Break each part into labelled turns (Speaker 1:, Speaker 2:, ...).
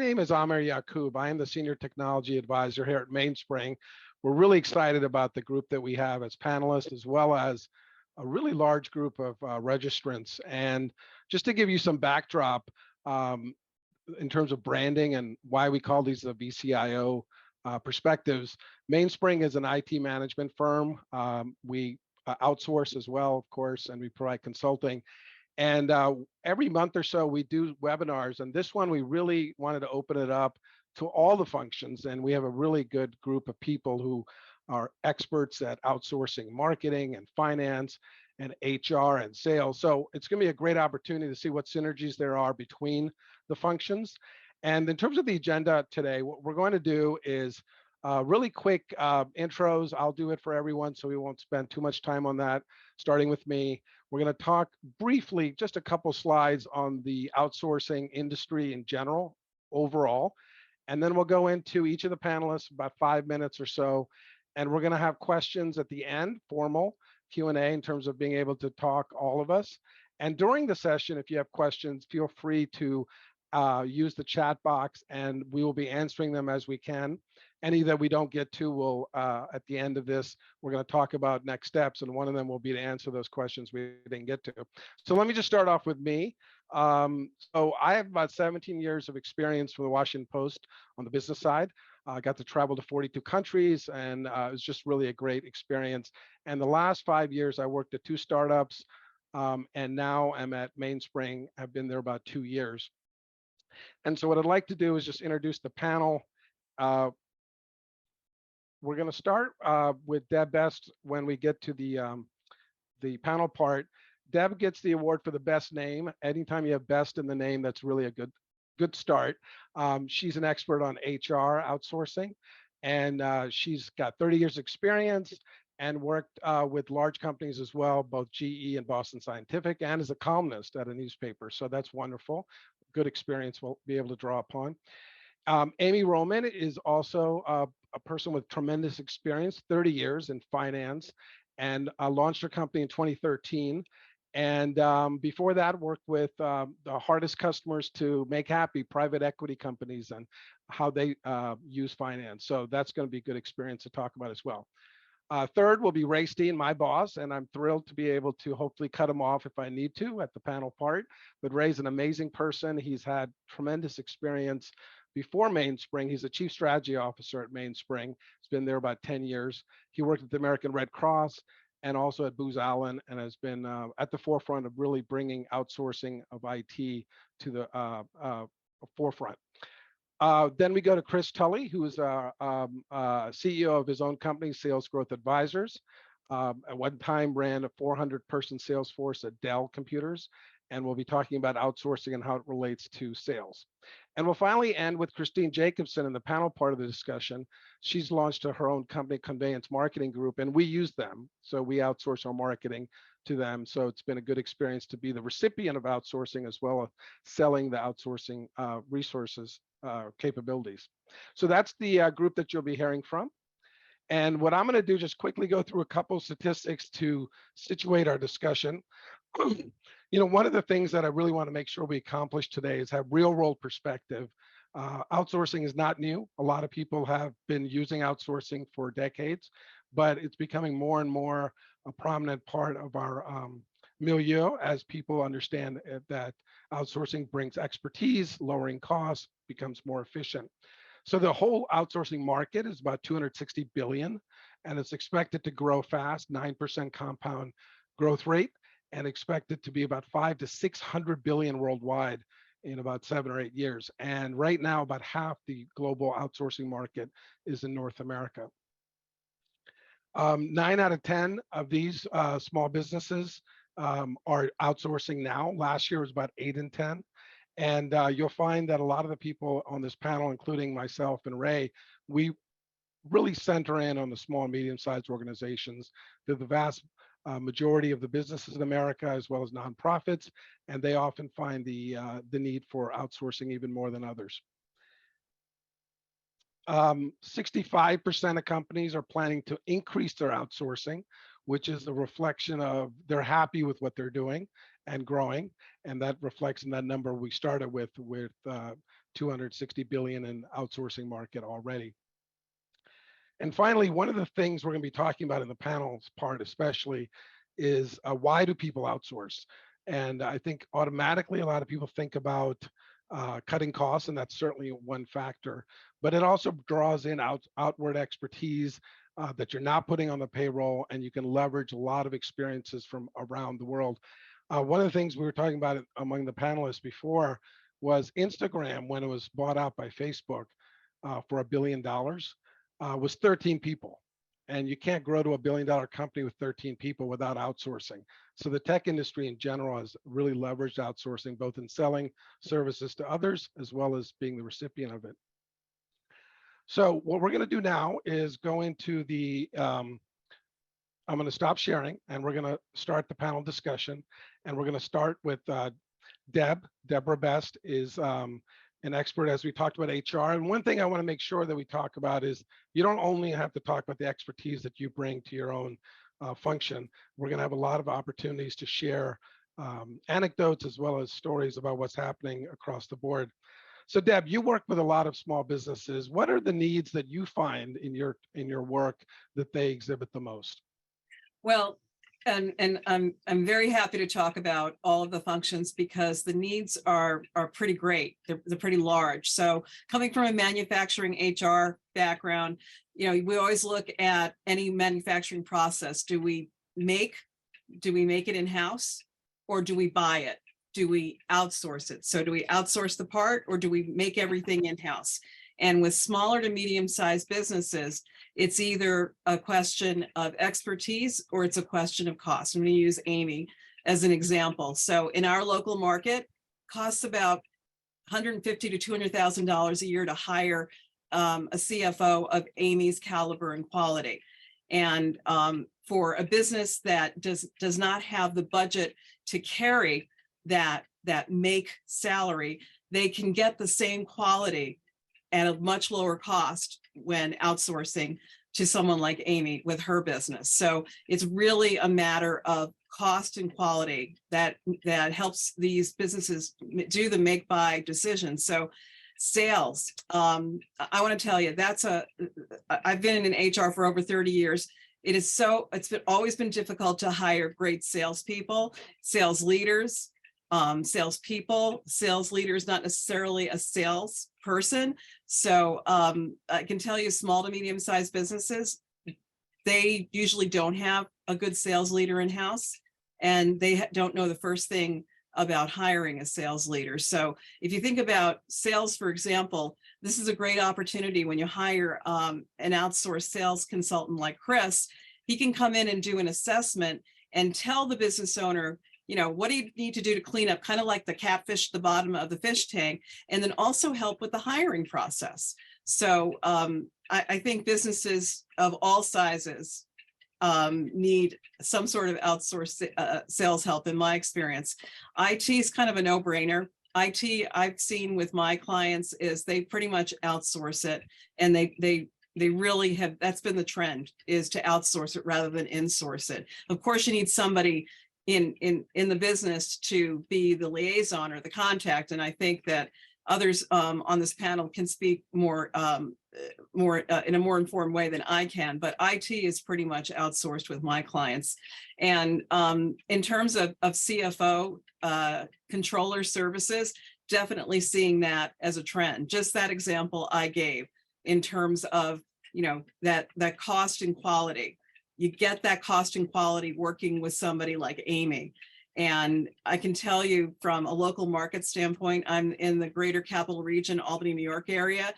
Speaker 1: name is Amer Yacoub. I am the Senior Technology Advisor here at Mainspring. We're really excited about the group that we have as panelists, as well as a really large group of registrants. And just to give you some backdrop um, in terms of branding and why we call these the VCIO perspectives, Mainspring is an IT management firm. We outsource as well, of course, and we provide consulting. And every month or so, we do webinars. And this one, we really wanted to open it up to all the functions. And we have a really good group of people who are experts at outsourcing marketing and finance and HR and sales. So it's going to be a great opportunity to see what synergies there are between the functions. And in terms of the agenda today, what we're going to do is really quick intros. I'll do it for everyone, so we won't spend too much time on that, starting with me. We're going to talk briefly, just a couple slides on the outsourcing industry in general, overall. And then we'll go into each of the panelists, about 5 minutes or so. And we're going to have questions at the end, formal Q&A in terms of being able to talk, all of us. And during the session, if you have questions, feel free to use the chat box, and we will be answering them as we can. Any that we don't get to, will at the end of this, we're going to talk about next steps, and one of them will be to answer those questions we didn't get to. So let me just start off with me. So I have about 17 years of experience from the Washington Post on the business side. I got to travel to 42 countries, and it was just really a great experience. And the last 5 years, I worked at 2 startups, and now I'm at Mainspring. I've been there about 2 years. And so what I'd like to do is just introduce the panel. We're going to start with Deb Best when we get to the panel part. Deb gets the award for the best name. Anytime you have best in the name, that's really a good start. She's an expert on HR outsourcing, and she's got 30 years experience and worked with large companies as well, both GE and Boston Scientific, and as a columnist at a newspaper. So that's wonderful. Good experience we'll be able to draw upon. Amy Roman is also a person with tremendous experience, 30 years in finance, and launched her company in 2013. And before that, worked with the hardest customers to make happy, private equity companies, and how they use finance. So that's going to be a good experience to talk about as well. Third will be Ray Steen, my boss, and I'm thrilled to be able to hopefully cut him off if I need to at the panel part. But Ray's an amazing person. He's had tremendous experience before Mainspring. He's a chief strategy officer at Mainspring. He's been there about 10 years. He worked at the American Red Cross and also at Booz Allen, and has been at the forefront of really bringing outsourcing of IT to the forefront. Then we go to Chris Tully, who is CEO of his own company, Sales Growth Advisors. At one time ran a 400-person sales force at Dell Computers, and we'll be talking about outsourcing and how it relates to sales. And we'll finally end with Christine Jacobson in the panel part of the discussion. She's launched her own company, Conveyance Marketing Group, and we use them. So we outsource our marketing to them. So it's been a good experience to be the recipient of outsourcing, as well as selling the outsourcing resources capabilities. So that's the group that you'll be hearing from. And what I'm going to do, just quickly go through a couple statistics to situate our discussion. You know, one of the things that I really want to make sure we accomplish today is have real world perspective. Outsourcing is not new. A lot of people have been using outsourcing for decades, but it's becoming more and more a prominent part of our milieu as people understand that outsourcing brings expertise, lowering costs, becomes more efficient. So the whole outsourcing market is about 260 billion, and it's expected to grow fast, 9% compound growth rate, and expected to be about 500 to 600 billion worldwide in about 7 or 8 years. And right now, about half the global outsourcing market is in North America. 9 out of 10 of these small businesses are outsourcing now. Last year was about 8 in 10. And you'll find that a lot of the people on this panel, including myself and Ray, we really center in on the small and medium-sized organizations. They're the vast majority of the businesses in America, as well as nonprofits, and they often find the need for outsourcing even more than others. 65% of companies are planning to increase their outsourcing, which is a reflection of they're happy with what they're doing and growing. And that reflects in that number we started with 260 billion in outsourcing market already. And finally, one of the things we're going to be talking about in the panels part especially is why do people outsource? And I think automatically a lot of people think about cutting costs, and that's certainly one factor. But it also draws in outward expertise that you're not putting on the payroll, and you can leverage a lot of experiences from around the world. One of the things we were talking about among the panelists before was Instagram, when it was bought out by Facebook for $1 billion, was 13 people. And you can't grow to $1 billion company with 13 people without outsourcing. So the tech industry in general has really leveraged outsourcing, both in selling services to others, as well as being the recipient of it. So what we're going to do now is go into the, I'm going to stop sharing, and we're going to start the panel discussion. And we're going to start with Deborah Best is an expert, as we talked about HR. And one thing I want to make sure that we talk about is you don't only have to talk about the expertise that you bring to your own function. We're going to have a lot of opportunities to share anecdotes as well as stories about what's happening across the board. So Deb, you work with a lot of small businesses. What are the needs that you find in your work that they exhibit the most?
Speaker 2: Well, and I'm very happy to talk about all of the functions because the needs are pretty great. They're pretty large. So coming from a manufacturing HR background, we always look at any manufacturing process. Do we make it in-house, or do we buy it? Do we outsource it? So do we outsource the part, or do we make everything in-house? And with smaller to medium-sized businesses, it's either a question of expertise or it's a question of cost. I'm going to use Amy as an example. So in our local market, costs about $150,000 to $200,000 a year to hire a CFO of Amy's caliber and quality. And for a business that does not have the budget to carry that make salary, they can get the same quality at a much lower cost when outsourcing to someone like Amy with her business. So it's really a matter of cost and quality that helps these businesses do the make buy decision. So sales, I want to tell you, I've been in HR for over 30 years. It's always been difficult to hire great salespeople, sales leaders, salespeople. Sales leaders, not necessarily a sales person. So I can tell you, small to medium-sized businesses, they usually don't have a good sales leader in-house, and they don't know the first thing about hiring a sales leader. So if you think about sales, for example, this is a great opportunity when you hire an outsourced sales consultant like Chris. He can come in and do an assessment and tell the business owner, what do you need to do to clean up, kind of like the catfish at the bottom of the fish tank, and then also help with the hiring process. So I think businesses of all sizes need some sort of outsourced sales help, in my experience. IT is kind of a no-brainer. IT, I've seen with my clients, is they pretty much outsource it, and they really have, that's been the trend, is to outsource it rather than insource it. Of course, you need somebody in the business to be the liaison or the contact. And I think that others on this panel can speak more in a more informed way than I can, but IT is pretty much outsourced with my clients. And in terms of CFO, controller services, definitely seeing that as a trend. Just that example I gave in terms of, that cost and quality. You get that cost and quality working with somebody like Amy. And I can tell you from a local market standpoint, I'm in the greater capital region, Albany, New York area.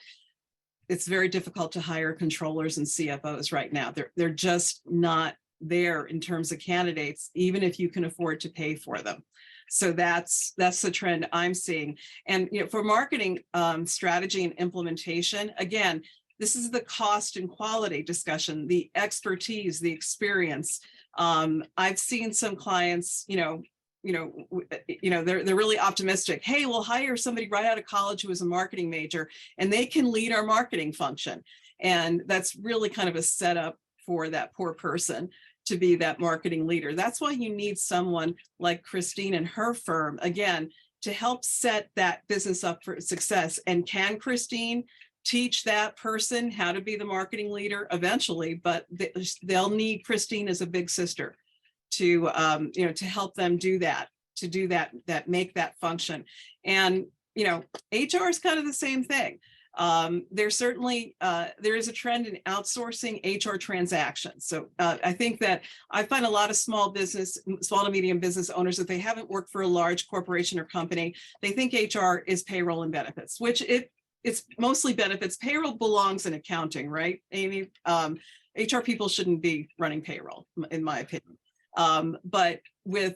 Speaker 2: It's very difficult to hire controllers and CFOs right now. They're just not there in terms of candidates, even if you can afford to pay for them. So that's the trend I'm seeing. And for marketing strategy and implementation, again, this is the cost and quality discussion, the expertise, the experience. I've seen some clients, they're really optimistic. Hey, we'll hire somebody right out of college who is a marketing major, and they can lead our marketing function. And that's really kind of a setup for that poor person to be that marketing leader. That's why you need someone like Christine and her firm. Again, to help set that business up for success. And can Christine teach that person how to be the marketing leader eventually? But they'll need Christine as a big sister to, to help them do that, make that function. And, HR is kind of the same thing. There's certainly, there is a trend in outsourcing HR transactions. So I think that I find a lot of small to medium business owners, that they haven't worked for a large corporation or company, they think HR is payroll and benefits, which it's mostly benefits. Payroll belongs in accounting, right, Amy? HR people shouldn't be running payroll, in my opinion. But with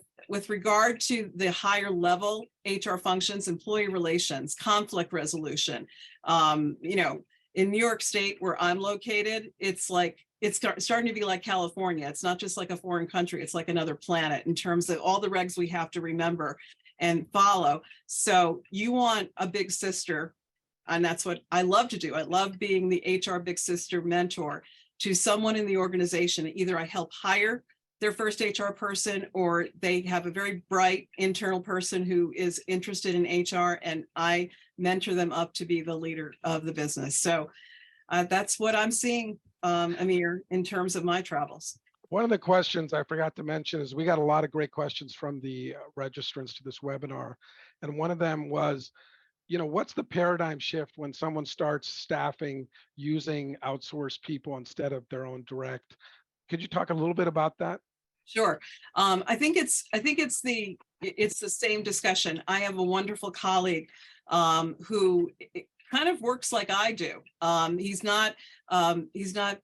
Speaker 2: regard to the higher level HR functions, employee relations, conflict resolution, in New York State, where I'm located, it's starting to be like California. It's not just like a foreign country, it's like another planet in terms of all the regs we have to remember and follow. So you want a big sister, and that's what I love to do. I love being the HR big sister mentor to someone in the organization. Either I help hire their first HR person, or they have a very bright internal person who is interested in HR, and I mentor them up to be the leader of the business. So that's what I'm seeing, Amir, in terms of my travels.
Speaker 1: One of the questions I forgot to mention is we got a lot of great questions from the registrants to this webinar. And one of them was, what's the paradigm shift when someone starts staffing using outsourced people instead of their own direct? Could you talk a little bit about that?
Speaker 2: Sure. I think it's the same discussion. I have a wonderful colleague who kind of works like I do. He's not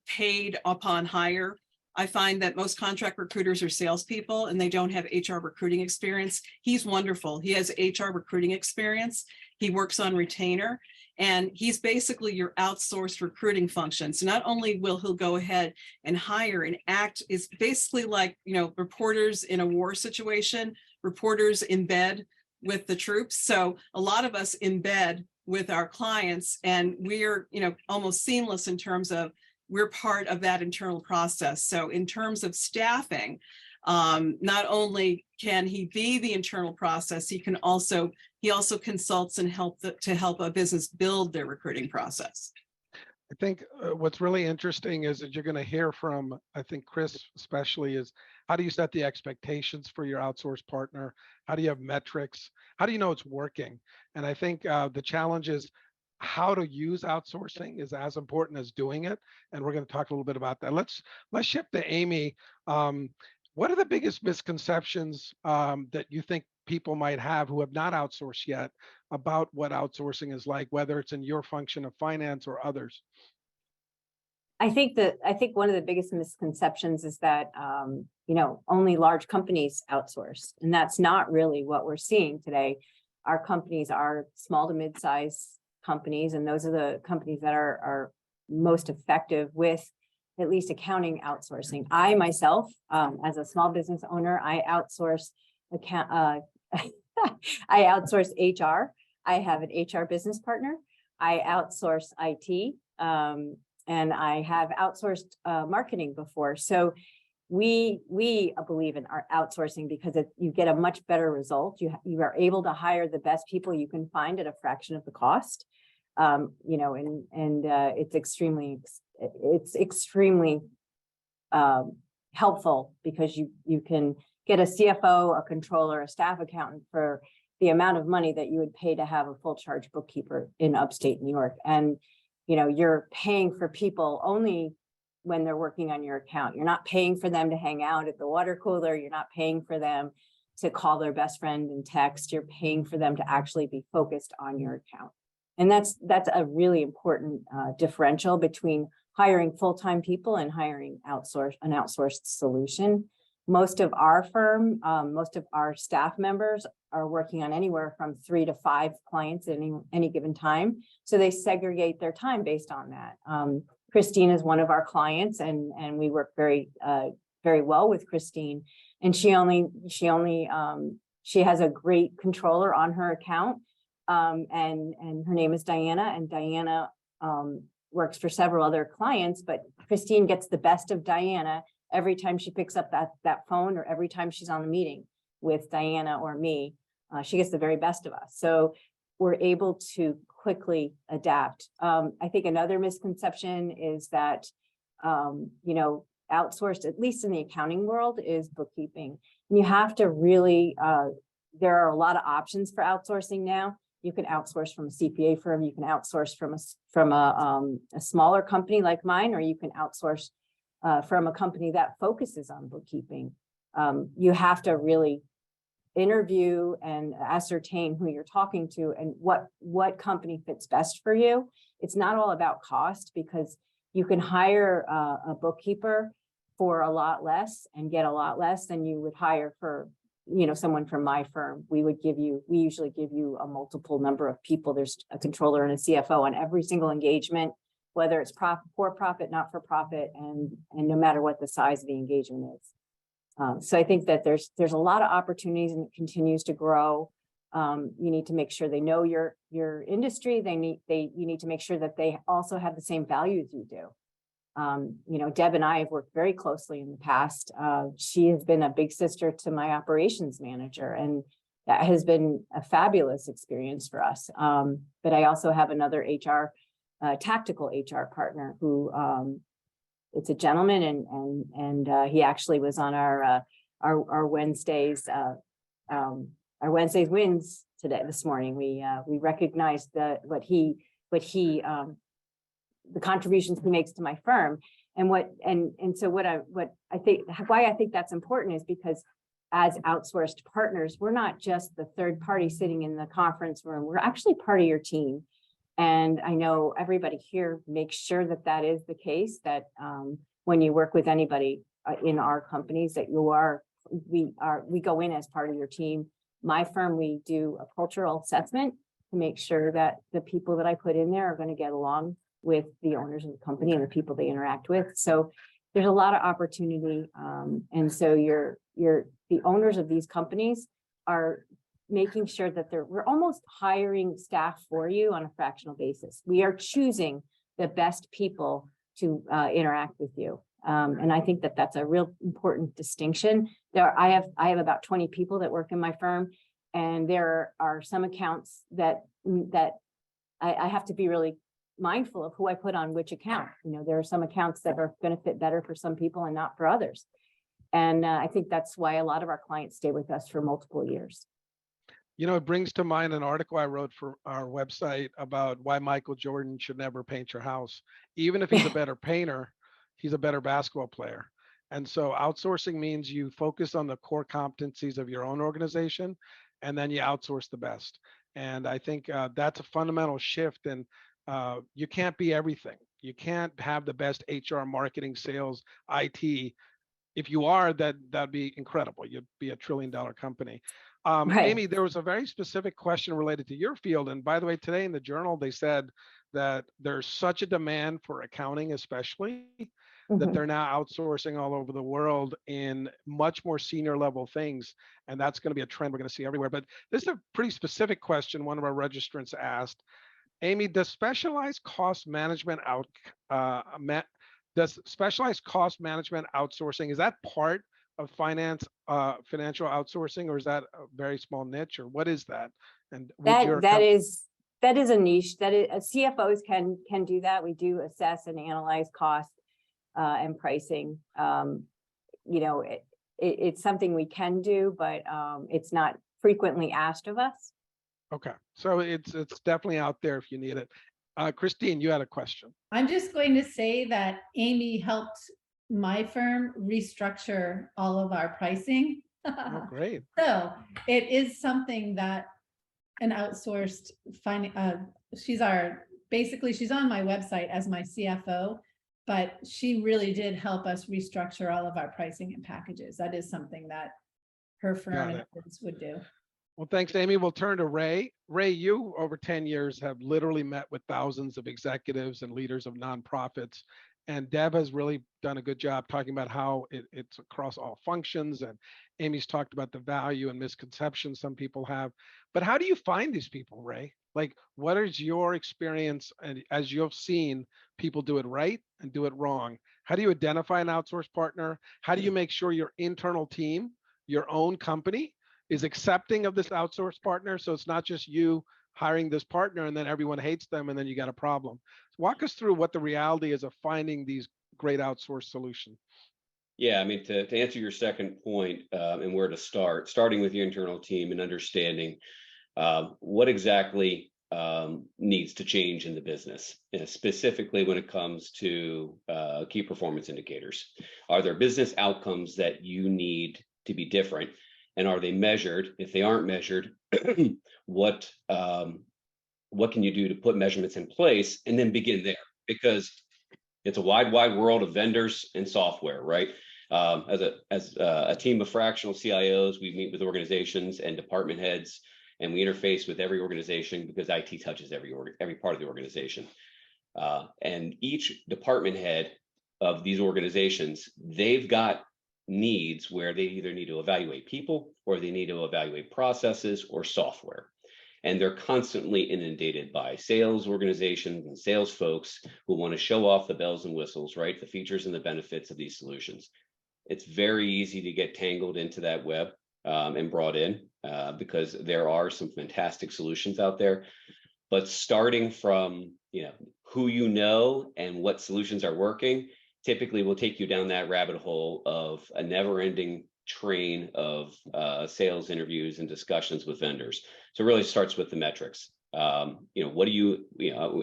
Speaker 2: paid upon hire. I find that most contract recruiters are salespeople and they don't have HR recruiting experience. He's wonderful. He has HR recruiting experience. He works on retainer, and he's basically your outsourced recruiting function. So not only will he go ahead and hire and act, is basically like, reporters in a war situation, reporters in bed with the troops. So a lot of us in bed with our clients, and we're, almost seamless in terms of we're part of that internal process. So in terms of staffing, not only can he be the internal process, he also consults and help a business build their recruiting process.
Speaker 1: I think what's really interesting is that you're going to hear from, I think, Chris especially, is how do you set the expectations for your outsourced partner? How do you have metrics? How do you know it's working? And I think the challenge is how to use outsourcing is as important as doing it. And we're going to talk a little bit about that. Let's shift to Amy. What are the biggest misconceptions that you think people might have who have not outsourced yet about what outsourcing is like, whether it's in your function of finance or others?
Speaker 3: I think one of the biggest misconceptions is that only large companies outsource, and that's not really what we're seeing today. Our companies are small to mid-size companies, and those are the companies that are most effective with at least accounting outsourcing. I myself, as a small business owner, I outsource I outsource HR. I have an HR business partner. I outsource IT, and I have outsourced marketing before. So we believe in our outsourcing because you get a much better result. You are able to hire the best people you can find at a fraction of the cost. It's extremely helpful because you can get a CFO, a controller, a staff accountant for the amount of money that you would pay to have a full charge bookkeeper in upstate New York. And you're paying for people only when they're working on your account. You're not paying for them to hang out at the water cooler. You're not paying for them to call their best friend and text. You're paying for them to actually be focused on your account. And that's a really important differential between hiring full-time people and hiring an outsourced solution. Most of our firm, most of our staff members are working on anywhere from 3 to 5 clients at any given time. So they segregate their time based on that. Christine is one of our clients, and we work very well with Christine. And she has a great controller on her account. And her name is Diana, and Diana works for several other clients, but Christine gets the best of Diana every time she picks up that phone, or every time she's on a meeting with Diana or me. She gets the very best of us. So we're able to quickly adapt. I think another misconception is that, outsourced, at least in the accounting world, is bookkeeping. And you have to really, there are a lot of options for outsourcing now. You can outsource from a CPA firm, you can outsource from a smaller company like mine, or you can outsource from a company that focuses on bookkeeping. You have to really interview and ascertain who you're talking to and what company fits best for you. It's not all about cost, because you can hire a bookkeeper for a lot less and get a lot less than you would hire for, someone from my firm. We usually give you a multiple number of people. There's a controller and a CFO on every single engagement, whether it's for profit, not for profit, and no matter what the size of the engagement is. So I think that there's a lot of opportunities, and it continues to grow. You need to make sure they know your industry. You need to make sure that they also have the same values you do. Deb and I have worked very closely in the past. She has been a big sister to my operations manager, and that has been a fabulous experience for us. But I also have another tactical HR partner who, it's a gentleman, and he actually was on our Wednesdays, our Wednesdays wins this morning. We recognized the contributions he makes to my firm, and why I think that's important is because as outsourced partners, we're not just the third party sitting in the conference room. We're actually part of your team. And I know everybody here makes sure that is the case, that when you work with anybody in our companies, that we go in as part of your team. My firm, we do a cultural assessment to make sure that the people that I put in there are going to get along with the owners of the company and the people they interact with. So there's a lot of opportunity. And so the owners of these companies are making sure that we're almost hiring staff for you on a fractional basis. We are choosing the best people to interact with you. And I think that that's a real important distinction. I have about 20 people that work in my firm, and there are some accounts that I have to be really mindful of who I put on which account. There are some accounts that are going to fit better for some people and not for others. And I think that's why a lot of our clients stay with us for multiple years.
Speaker 1: It brings to mind an article I wrote for our website about why Michael Jordan should never paint your house. Even if he's a better painter, he's a better basketball player. And so outsourcing means you focus on the core competencies of your own organization, and then you outsource the best. And I think that's a fundamental shift. And you can't be everything. You can't have the best HR, marketing, sales, IT. If you are, that'd be incredible. You'd be $1 trillion company.
Speaker 3: Right.
Speaker 1: Amy, there was a very specific question related to your field. And by the way, today in the journal, they said that there's such a demand for accounting, especially, that they're now outsourcing all over the world in much more senior level things. And that's going to be a trend we're going to see everywhere. But this is a pretty specific question one of our registrants asked. Amy, does specialized cost management outsourcing, is that part of financial outsourcing, or is that a very small niche, or what is that? And
Speaker 3: that is a niche that CFOs can do that. We do assess and analyze cost and pricing. It's something we can do, but it's not frequently asked of us.
Speaker 1: Okay, so it's definitely out there if you need it. Christine, you had a question.
Speaker 4: I'm just going to say that Amy helped my firm restructure all of our pricing.
Speaker 1: Oh, great.
Speaker 4: So it is something that an outsourced she's on my website as my CFO, but she really did help us restructure all of our pricing and packages. That is something that her firm and others would do.
Speaker 1: Well, thanks, Amy. We'll turn to Ray. Ray, you over 10 years have literally met with thousands of executives and leaders of nonprofits. And Deb has really done a good job talking about how it's across all functions. And Amy's talked about the value and misconceptions some people have. But how do you find these people, Ray? Like, what is your experience? And as you've seen people do it right and do it wrong, how do you identify an outsource partner? How do you make sure your internal team, your own company, is accepting of this outsourced partner. So it's not just you hiring this partner and then everyone hates them and then you got a problem. Walk us through what the reality is of finding these great outsourced solutions.
Speaker 5: Yeah, I mean, to answer your second point and where to start, starting with your internal team and understanding what exactly needs to change in the business, specifically when it comes to key performance indicators. Are there business outcomes that you need to be different? And are they measured? If they aren't measured, what can you do to put measurements in place and then begin there? Because it's a wide world of vendors and software, right? As a team of fractional CIOs, we meet with organizations and department heads, and we interface with every organization because IT touches every part of the organization. And each department head of these organizations, they've got needs where they either need to evaluate people or they need to evaluate processes or software. And they're constantly inundated by sales organizations and sales folks who want to show off the bells and whistles, right? The features and the benefits of these solutions. It's very easy to get tangled into that web and brought in because there are some fantastic solutions out there. But starting from who you know and what solutions are working typically will take you down that rabbit hole of a never-ending train of sales interviews and discussions with vendors. So it really starts with the metrics. What do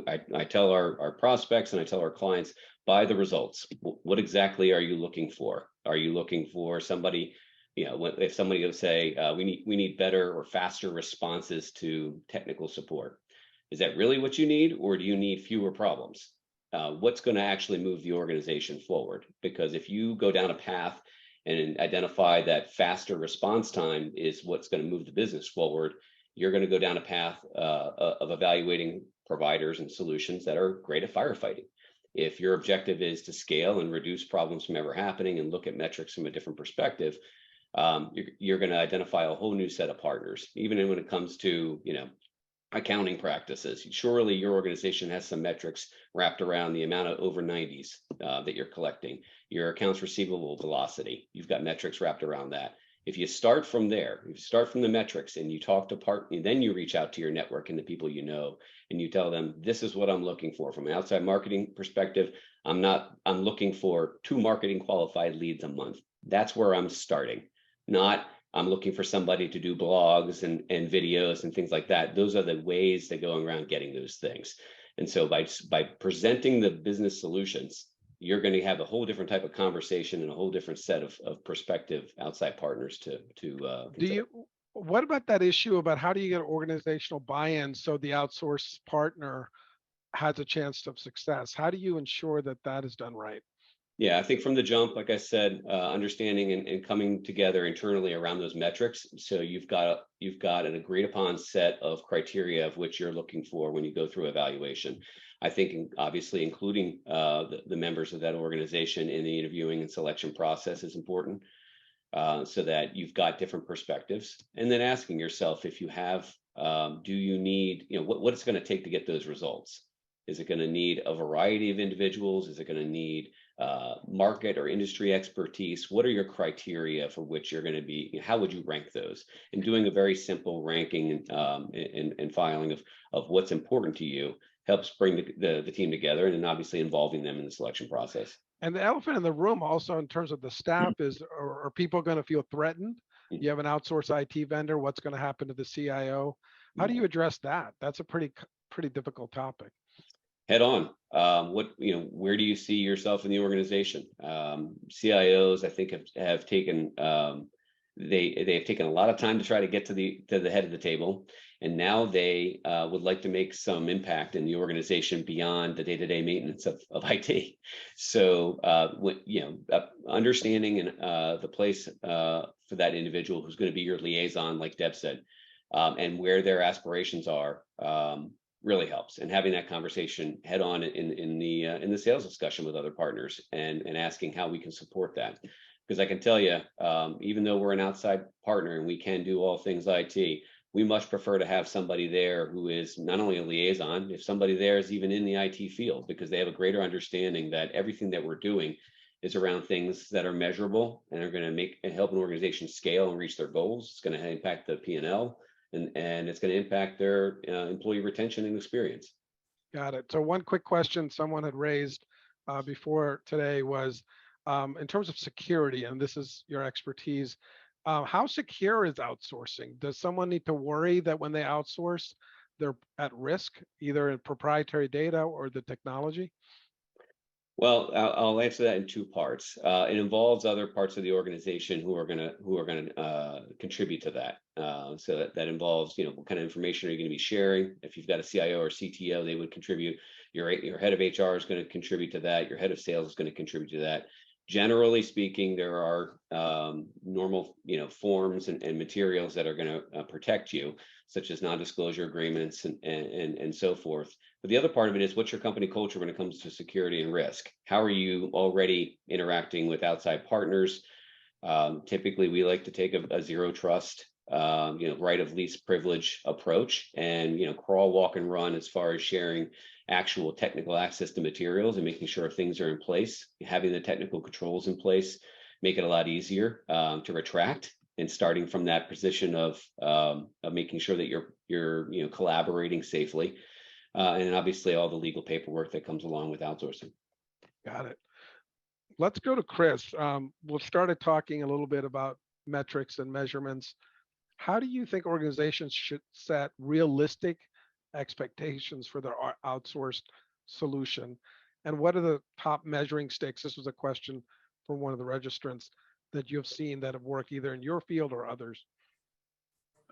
Speaker 5: I tell our prospects and I tell our clients, by the results. What exactly are you looking for? Are you looking for somebody, if somebody will say, we need better or faster responses to technical support? Is that really what you need, or do you need fewer problems? What's going to actually move the organization forward? Because if you go down a path and identify that faster response time is what's going to move the business forward, you're going to go down a path of evaluating providers and solutions that are great at firefighting. If your objective is to scale and reduce problems from ever happening and look at metrics from a different perspective, you're going to identify a whole new set of partners. Even when it comes to, accounting practices, surely your organization has some metrics wrapped around the amount of over 90s that you're collecting. Your accounts receivable velocity, you've got metrics wrapped around that. If you start from there, you start from the metrics and you talk to partners, then you reach out to your network and the people you know, and you tell them, this is what I'm looking for from an outside marketing perspective. I'm looking for 2 marketing qualified leads a month. That's where I'm starting. Not I'm looking for somebody to do blogs and videos and things like that. Those are the ways that go around getting those things. And so by presenting the business solutions, you're going to have a whole different type of conversation and a whole different set of prospective outside partners to
Speaker 1: what about that issue about how do you get organizational buy-in so the outsourced partner has a chance of success? How do you ensure that that is done right?
Speaker 5: Yeah, I think from the jump, like I said, understanding and coming together internally around those metrics. So you've got an agreed upon set of criteria of which you're looking for when you go through evaluation. I think obviously including the members of that organization in the interviewing and selection process is important, so that you've got different perspectives. And then asking yourself if you have, do you need, what it's going to take to get those results? Is it going to need a variety of individuals? Is it going to need market or industry expertise? What are your criteria for which you're going to be? How would you rank those? And doing a very simple ranking and filing of what's important to you helps bring the team together, and then obviously involving them in the selection process.
Speaker 1: And the elephant in the room also in terms of the staff is, are people going to feel threatened? You have an outsourced IT vendor. What's going to happen to the CIO? How do you address that? That's a pretty difficult topic.
Speaker 5: Head on. Where do you see yourself in the organization? CIOs, I think, have taken they have taken a lot of time to try to get to the head of the table, and now they would like to make some impact in the organization beyond the day-to-day maintenance of IT. So, understanding the place for that individual who's going to be your liaison, like Deb said, and where their aspirations are. Really helps, and having that conversation head on in the sales discussion with other partners and asking how we can support that. Because I can tell you, even though we're an outside partner and we can do all things IT, we much prefer to have somebody there who is not only a liaison, if somebody there is even in the IT field, because they have a greater understanding that everything that we're doing is around things that are measurable and are going to make and help an organization scale and reach their goals. It's going to impact the P&L, and it's going to impact their employee retention and experience.
Speaker 1: Got it. So one quick question someone had raised before today was in terms of security, and this is your expertise, how secure is outsourcing? Does someone need to worry that when they outsource, they're at risk, either in proprietary data or the technology?
Speaker 5: Well, I'll answer that in two parts. It involves other parts of the organization who are going to contribute to that. So that involves, what kind of information are you going to be sharing? If you've got a CIO or CTO, they would contribute. Your head of HR is going to contribute to that. Your head of sales is going to contribute to that. Generally speaking, there are normal, forms and materials that are going to protect you, such as non-disclosure agreements and so forth. But the other part of it is, what's your company culture when it comes to security and risk? How are you already interacting with outside partners? Typically, we like to take a zero trust, right of least privilege approach, and crawl, walk, and run as far as sharing actual technical access to materials and making sure things are in place. Having the technical controls in place make it a lot easier to retract, and starting from that position of making sure that you're collaborating safely, and obviously all the legal paperwork that comes along with outsourcing.
Speaker 1: Got it. Let's go to Chris. We'll start talking a little bit about metrics and measurements. How do you think organizations should set realistic expectations for their outsourced solution? And what are the top measuring sticks? This was a question from one of the registrants that you have seen that have worked either in your field or others.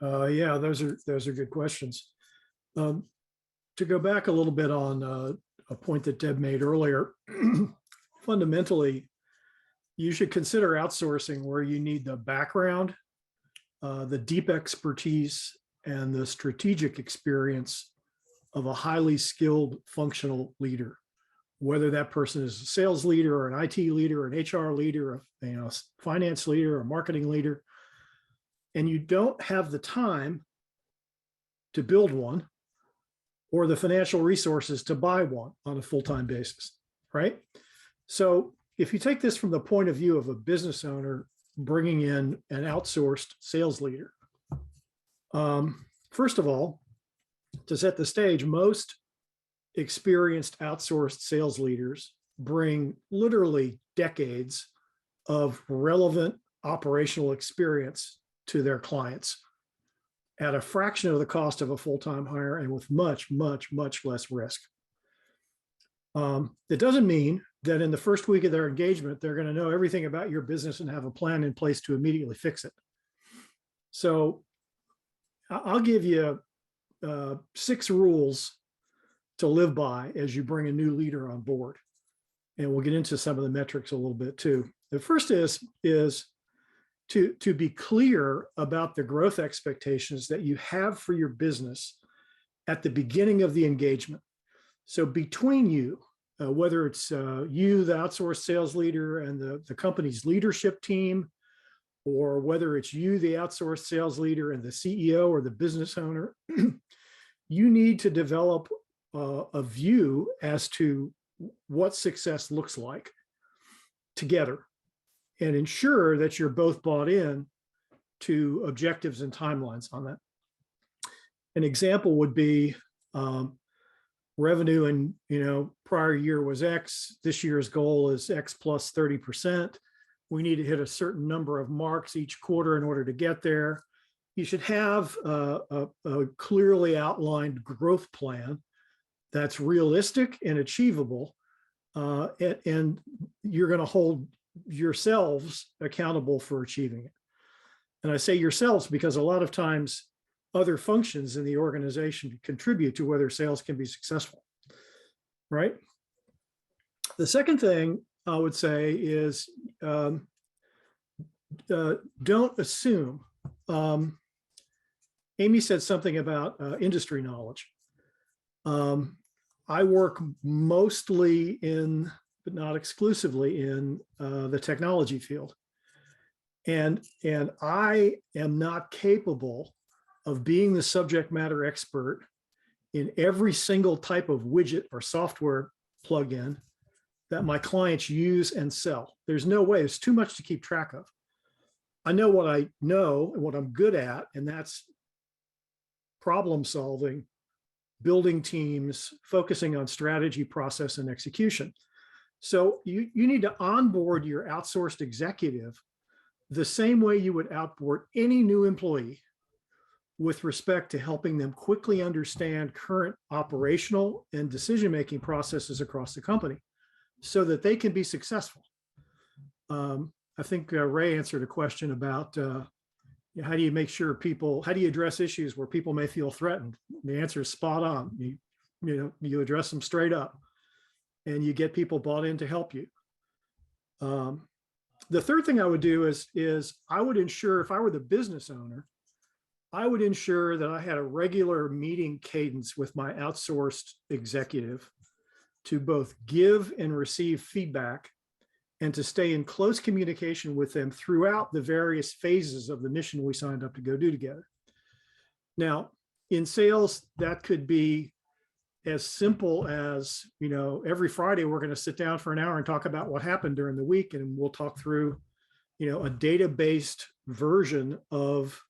Speaker 6: Yeah, those are good questions. To go back a little bit on a point that Deb made earlier, fundamentally, you should consider outsourcing where you need the background, the deep expertise, and the strategic experience of a highly skilled functional leader, whether that person is a sales leader or an IT leader, or an HR leader, a finance leader, or marketing leader, and you don't have the time to build one or the financial resources to buy one on a full-time basis, right? So if you take this from the point of view of a business owner bringing in an outsourced sales leader, first of all, to set the stage, most experienced outsourced sales leaders bring literally decades of relevant operational experience to their clients at a fraction of the cost of a full-time hire and with much, much, much less risk. It doesn't mean that in the first week of their engagement, they're going to know everything about your business and have a plan in place to immediately fix it. So I'll give you 6 rules to live by as you bring a new leader on board. And we'll get into some of the metrics a little bit too. The first is to be clear about the growth expectations that you have for your business at the beginning of the engagement. So between you, whether it's you, the outsourced sales leader, and the company's leadership team, or whether it's you, the outsourced sales leader, and the CEO or the business owner, you need to develop a view as to what success looks like together, and ensure that you're both bought in to objectives and timelines on that. An example would be revenue in prior year was X. This year's goal is X plus 30%. We need to hit a certain number of marks each quarter in order to get there. You should have a clearly outlined growth plan that's realistic and achievable, and you're going to hold yourselves accountable for achieving it. And I say yourselves because a lot of times other functions in the organization contribute to whether sales can be successful, right? The second thing I would say is don't assume. Amy said something about industry knowledge. I work mostly in, but not exclusively in, the technology field. And I am not capable of being the subject matter expert in every single type of widget or software plugin that my clients use and sell. There's no way, it's too much to keep track of. I know what I know and what I'm good at, and that's problem solving, building teams, focusing on strategy, process, and execution. So you need to onboard your outsourced executive the same way you would outboard any new employee with respect to helping them quickly understand current operational and decision-making processes across the company so that they can be successful. I think Ray answered a question about how do you make sure how do you address issues where people may feel threatened? The answer is spot on. You address them straight up and you get people bought in to help you. The third thing I would do is I would ensure, if I were the business owner, I would ensure that I had a regular meeting cadence with my outsourced executive to both give and receive feedback and to stay in close communication with them throughout the various phases of the mission we signed up to go do together. Now, in sales, that could be as simple as, every Friday, we're going to sit down for an hour and talk about what happened during the week. And we'll talk through, a data-based version of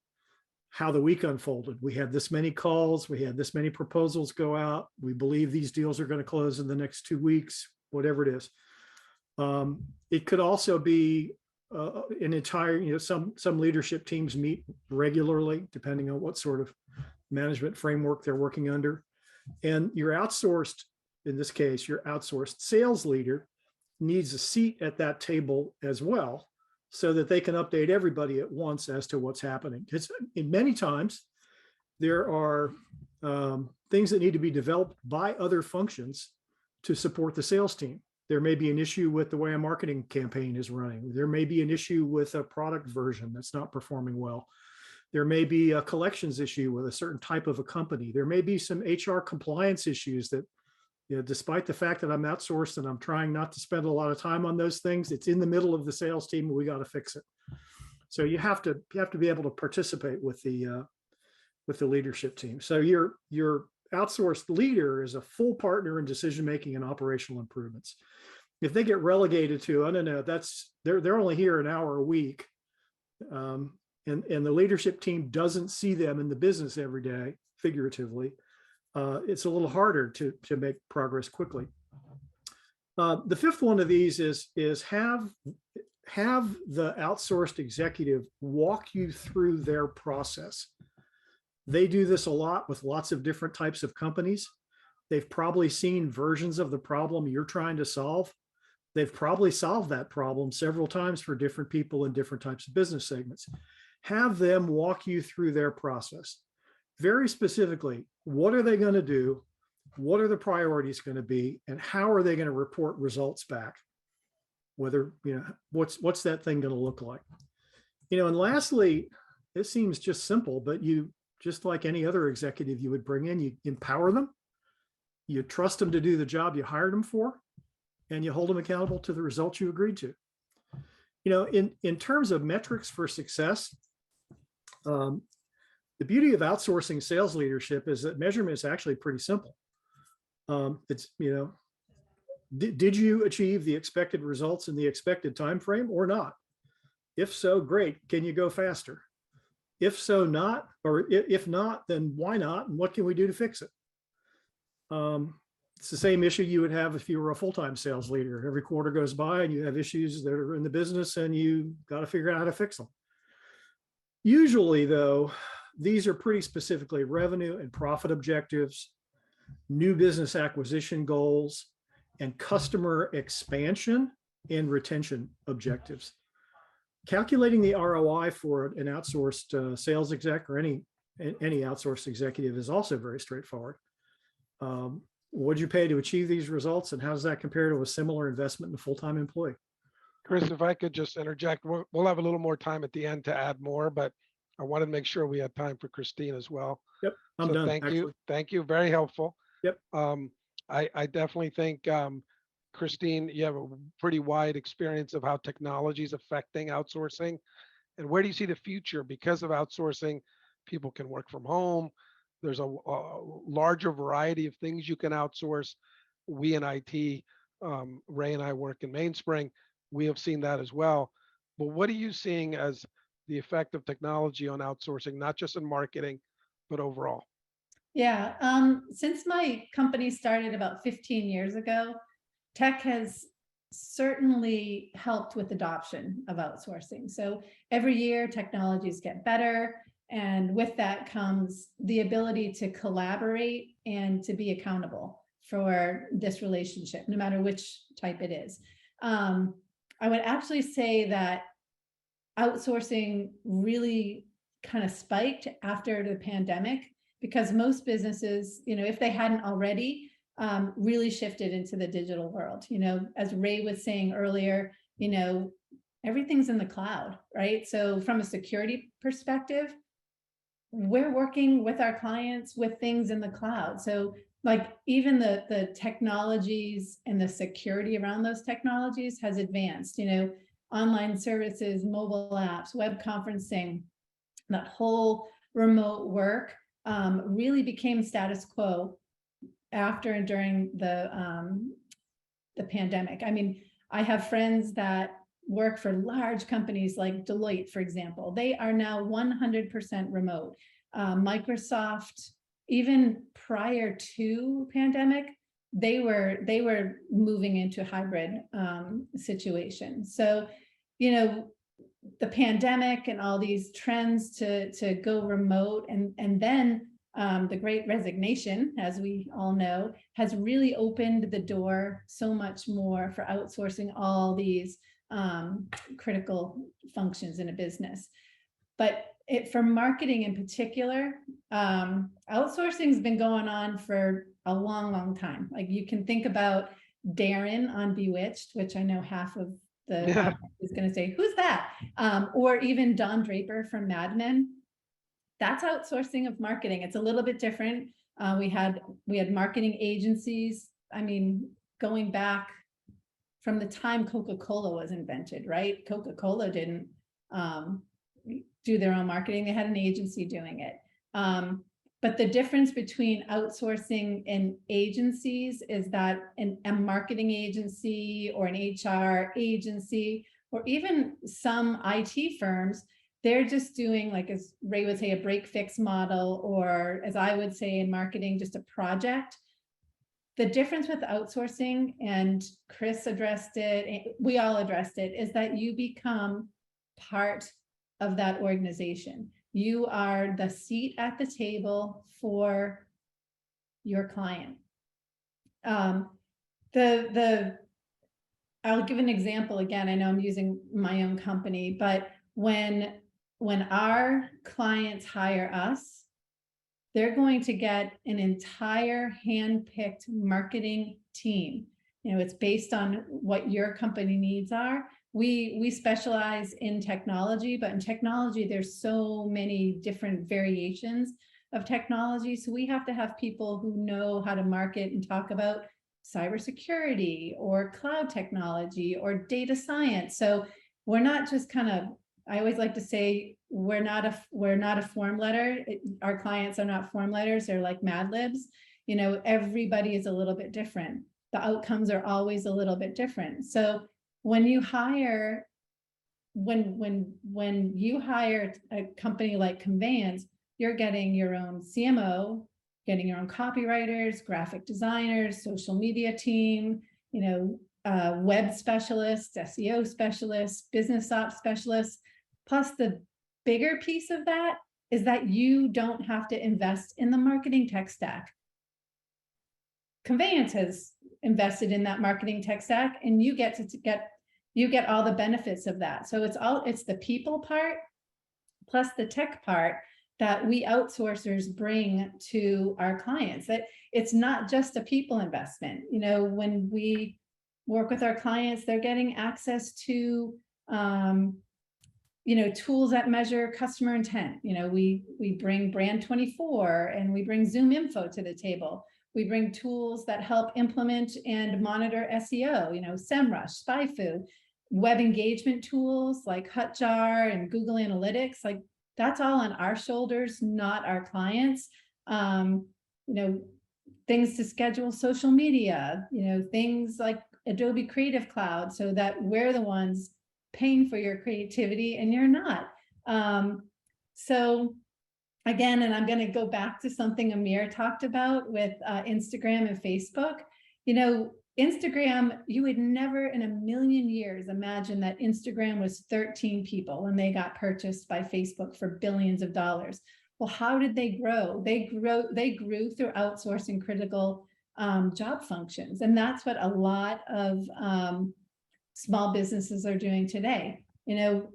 Speaker 6: how the week unfolded. We had this many calls. We had this many proposals go out. We believe these deals are going to close in the next 2 weeks, whatever it is. It could also be an entire, some leadership teams meet regularly, depending on what sort of management framework they're working under. And your outsourced, in this case, your outsourced sales leader needs a seat at that table as well, so that they can update everybody at once as to what's happening. It's in many times there are things that need to be developed by other functions to support the sales team. There may be an issue with the way a marketing campaign is running. There may be an issue with a product version that's not performing well. There may be a collections issue with a certain type of a company. There may be some HR compliance issues that, despite the fact that I'm outsourced and I'm trying not to spend a lot of time on those things, it's in the middle of the sales team and we got to fix it. So you have to be able to participate with the leadership team. So your outsourced leader is a full partner in decision-making and operational improvements. If they get relegated to, I don't know, they're only here an hour a week, and the leadership team doesn't see them in the business every day, figuratively, it's a little harder to make progress quickly. The fifth one of these is have the outsourced executive walk you through their process. They do this a lot with lots of different types of companies. They've probably seen versions of the problem you're trying to solve. They've probably solved that problem several times for different people in different types of business segments. Have them walk you through their process. Very specifically, what are they going to do? What are the priorities going to be? And how are they going to report results back? Whether, what's that thing going to look like? And lastly, this seems just simple, but just like any other executive you would bring in, you empower them, you trust them to do the job you hired them for, and you hold them accountable to the results you agreed to. In terms of metrics for success, the beauty of outsourcing sales leadership is that measurement is actually pretty simple. It's, did you achieve the expected results in the expected time frame or not? If so, great. Can you go faster? If so, not, or if not, then why not? And what can we do to fix it? It's the same issue you would have if you were a full-time sales leader. Every quarter goes by and you have issues that are in the business and you got to figure out how to fix them. Usually, though, these are pretty specifically revenue and profit objectives, new business acquisition goals, and customer expansion and retention objectives. Calculating the ROI for an outsourced sales exec or any outsourced executive is also very straightforward. What'd you pay to achieve these results, and how does that compare to a similar investment in a full-time employee?
Speaker 1: Chris, if I could just interject, we'll have a little more time at the end to add more, but I wanted to make sure we had time for Christine as well.
Speaker 6: Yep, I'm done.
Speaker 1: Thank
Speaker 6: actually.
Speaker 1: you. Thank you. Very helpful.
Speaker 6: Yep.
Speaker 1: I definitely think, Christine, you have a pretty wide experience of how technology is affecting outsourcing. And where do you see the future? Because of outsourcing, people can work from home. There's a larger variety of things you can outsource. We in IT Ray and I work in Mainspring. We have seen that as well. But what are you seeing as the effect of technology on outsourcing, not just in marketing, but overall?
Speaker 4: Yeah, since my company started about 15 years ago, tech has certainly helped with adoption of outsourcing. So every year technologies get better. And with that comes the ability to collaborate and to be accountable for this relationship, no matter which type it is. I would actually say that outsourcing really kind of spiked after the pandemic because most businesses, if they hadn't already, really shifted into the digital world. As Ray was saying earlier, everything's in the cloud, right? So from a security perspective, we're working with our clients with things in the cloud. So like even the technologies and the security around those technologies has advanced, online services, mobile apps, web conferencing, that whole remote work really became status quo after and during the pandemic. I mean, I have friends that work for large companies like Deloitte, for example. They are now 100% remote. Microsoft, even prior to pandemic, they were moving into hybrid situation. So, the pandemic and all these trends to go remote, and then the Great Resignation, as we all know, has really opened the door so much more for outsourcing all these critical functions in a business. But for marketing in particular, outsourcing has been going on for a long, long time. Like you can think about Darren on Bewitched, which I know half of the audience is going to say, who's that? Or even Don Draper from Mad Men. That's outsourcing of marketing. It's a little bit different. We had marketing agencies. I mean, going back from the time Coca-Cola was invented, right? Coca-Cola didn't do their own marketing. They had an agency doing it. But the difference between outsourcing and agencies is that a marketing agency or an HR agency, or even some IT firms, they're just doing, like as Ray would say, a break fix model, or as I would say in marketing, just a project. The difference with outsourcing, and Chris addressed it, we all addressed it, is that you become part of that organization. You are the seat at the table for your client. I'll give an example again. I know I'm using my own company, but when our clients hire us, they're going to get an entire hand-picked marketing team. It's based on what your company needs are. We specialize in technology, but in technology, there's so many different variations of technology. So we have to have people who know how to market and talk about cybersecurity or cloud technology or data science. So we're not just kind of, I always like to say, we're not a form letter. Our clients are not form letters. They're like Mad Libs. Everybody is a little bit different. The outcomes are always a little bit different. So when you hire a company like Conveyance, you're getting your own CMO, getting your own copywriters, graphic designers, social media team, web specialists, SEO specialists, business ops specialists. Plus the bigger piece of that is that you don't have to invest in the marketing tech stack. Conveyance has invested in that marketing tech stack, and you get all the benefits of that. So it's the people part plus the tech part that we outsourcers bring to our clients. That it's not just a people investment. When we work with our clients, they're getting access to tools that measure customer intent. We bring Brand 24 and we bring Zoom Info to the table. We bring tools that help implement and monitor SEO, SEMrush, SpyFu, web engagement tools like Hotjar and Google Analytics. Like that's all on our shoulders, not our clients. Things to schedule social media, things like Adobe Creative Cloud so that we're the ones paying for your creativity and you're not. So again, and I'm going to go back to something Amir talked about with Instagram and Facebook. You know, Instagram, you would never in a million years imagine that Instagram was 13 people when they got purchased by Facebook for billions of dollars. Well, how did they grow? They grew through outsourcing critical job functions. And that's what a lot of small businesses are doing today. You know,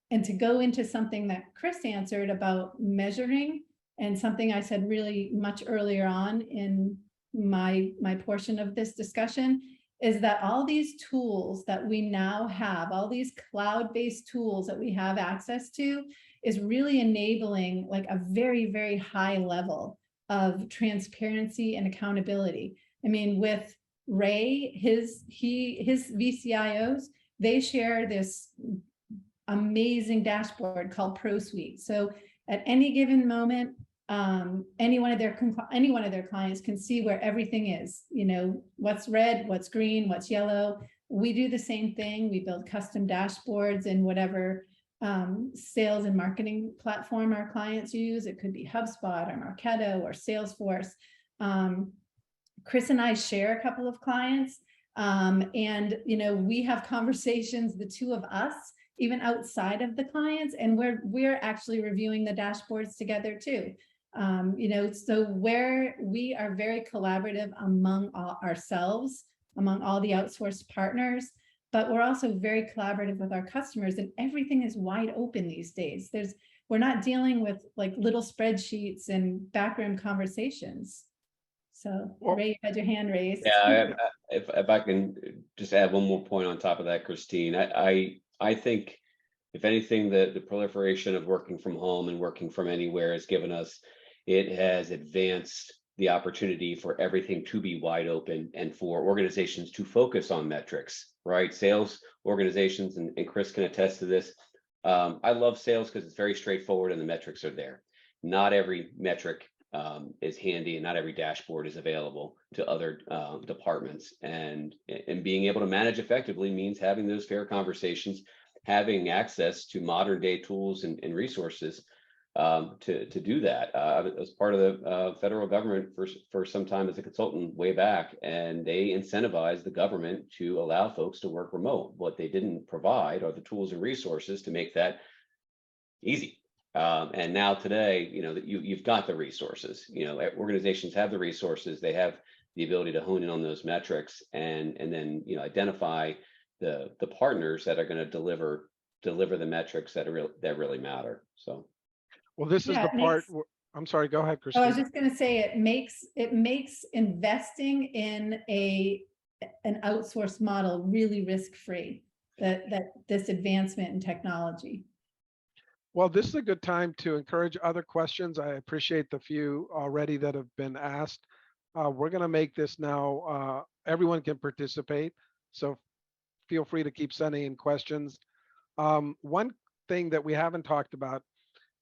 Speaker 4: and to go into something that Chris answered about measuring, and something I said really much earlier on in my portion of this discussion, is that all these tools that we now have, all these cloud-based tools that we have access to, is really enabling like a very, very high level of transparency and accountability. I mean, with Ray, his VCIOs, they share this amazing dashboard called ProSuite. So at any given moment, any one of their clients can see where everything is, you know, what's red, what's green, what's yellow. We do the same thing. We build custom dashboards in whatever sales and marketing platform our clients use. It could be HubSpot or Marketo or Salesforce. Chris and I share a couple of clients, and you know, we have conversations, the two of us, even outside of the clients, and we're actually reviewing the dashboards together too. You know, so where we are very collaborative among ourselves, among all the outsourced partners, but we're also very collaborative with our customers, and everything is wide open these days. We're not dealing with like little spreadsheets and backroom conversations. So
Speaker 1: Well,
Speaker 4: Ray, you had your hand raised.
Speaker 5: Yeah, if I can just add one more point on top of that, Christine, I think if anything, the proliferation of working from home and working from anywhere has given us, it has advanced the opportunity for everything to be wide open and for organizations to focus on metrics, right? Sales organizations, and Chris can attest to this. I love sales because it's very straightforward and the metrics are there. Not every metric is handy, and not every dashboard is available to other departments. And being able to manage effectively means having those fair conversations, having access to modern day tools and resources to do that. I was part of the federal government for some time as a consultant way back, and they incentivized the government to allow folks to work remote. What they didn't provide are the tools and resources to make that easy. And now today, you know, that you've got the resources. You know, organizations have the resources. They have the ability to hone in on those metrics and then, you know, identify the partners that are going to deliver the metrics that really matter. So,
Speaker 1: well, this is
Speaker 4: Yeah,
Speaker 1: the
Speaker 4: it
Speaker 1: part.
Speaker 4: makes-
Speaker 1: I'm sorry. Go ahead,
Speaker 4: Oh, I was
Speaker 1: Christine.
Speaker 4: just going to say it makes investing in an outsourced model really risk-free. That this advancement in technology.
Speaker 1: Well, this is a good time to encourage other questions. I appreciate the few already that have been asked. We're going to make this now, everyone can participate. So feel free to keep sending in questions. One thing that we haven't talked about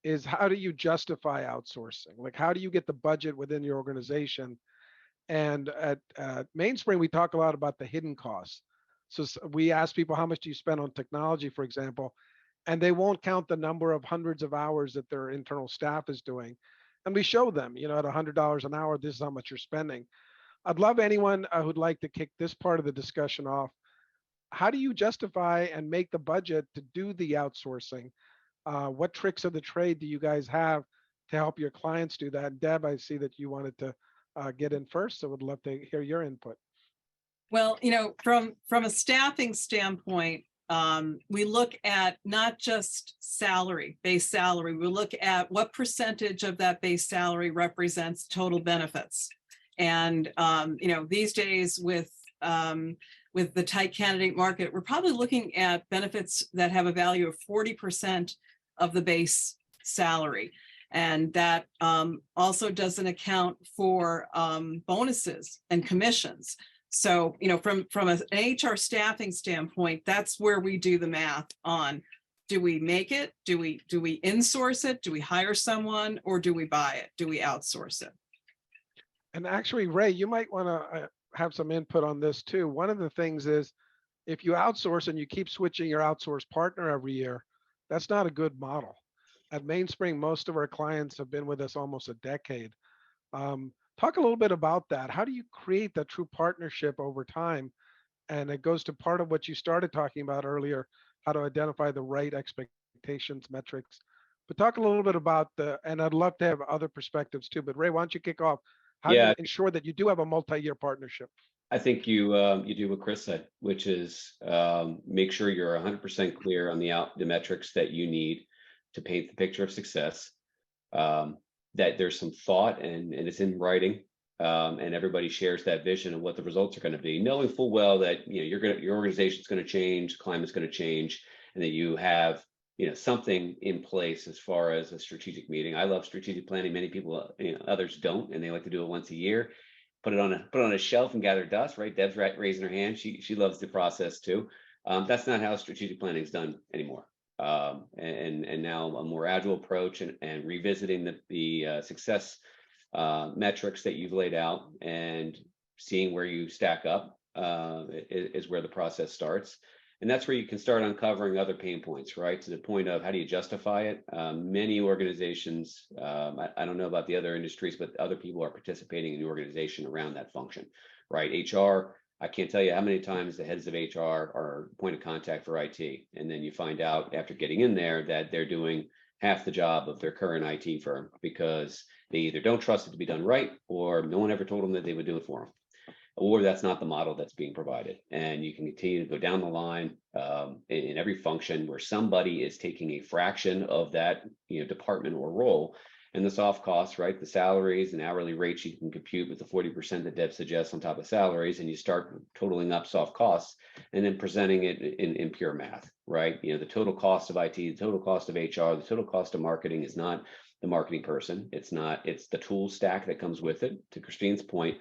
Speaker 1: is how do you justify outsourcing? Like, how do you get the budget within your organization? And at Mainspring, we talk a lot about the hidden costs. So we ask people, how much do you spend on technology, for example? And they won't count the number of hundreds of hours that their internal staff is doing. And we show them, you know, at $100 an hour, this is how much you're spending. I'd love anyone who'd like to kick this part of the discussion off. How do you justify and make the budget to do the outsourcing? What tricks of the trade do you guys have to help your clients do that? Deb, I see that you wanted to get in first, so would love to hear your input.
Speaker 2: Well, you know, from a staffing standpoint, we look at not just base salary, we look at what percentage of that base salary represents total benefits. And, you know, these days with the tight candidate market, we're probably looking at benefits that have a value of 40% of the base salary. And that also doesn't account for bonuses and commissions. So, you know, from an HR staffing standpoint, that's where we do the math on, do we make it? Do we insource it? Do we hire someone, or do we buy it? Do we outsource it?
Speaker 1: And actually, Ray, you might want to have some input on this too. One of the things is if you outsource and you keep switching your outsource partner every year, that's not a good model. At Mainspring, most of our clients have been with us almost a decade. Talk a little bit about that. How do you create that true partnership over time? And it goes to part of what you started talking about earlier, how to identify the right expectations, metrics. But talk a little bit about and I'd love to have other perspectives too, but Ray, why don't you kick off? How do you
Speaker 5: Yeah,
Speaker 1: ensure that you do have a multi-year partnership?
Speaker 5: I think you do what Chris said, which is make sure you're 100% clear on the metrics that you need to paint the picture of success. That there's some thought and it's in writing, and everybody shares that vision of what the results are going to be, knowing full well that your organization's going to change, the climate's going to change, and that you have something in place as far as a strategic meeting. I love strategic planning. Many people, others don't, and they like to do it once a year. Put it on a shelf and gather dust. Right? Deb's raising her hand. She loves the process too. That's not how strategic planning is done anymore. And now a more agile approach and revisiting the success metrics that you've laid out and seeing where you stack up is where the process starts. And that's where you can start uncovering other pain points, right? To the point of how do you justify it? Many organizations, I don't know about the other industries, but other people are participating in the organization around that function, right? HR, I can't tell you how many times the heads of HR are point of contact for IT. And then you find out after getting in there that they're doing half the job of their current IT firm because they either don't trust it to be done right, or no one ever told them that they would do it for them, or that's not the model that's being provided. And you can continue to go down the line in every function where somebody is taking a fraction of that department or role. And the soft costs, right? The salaries and hourly rates you can compute with the 40% that Deb suggests on top of salaries, and you start totaling up soft costs and then presenting it in pure math, right? The total cost of IT, the total cost of HR, the total cost of marketing is not the marketing person. It's the tool stack that comes with it. To Christine's point,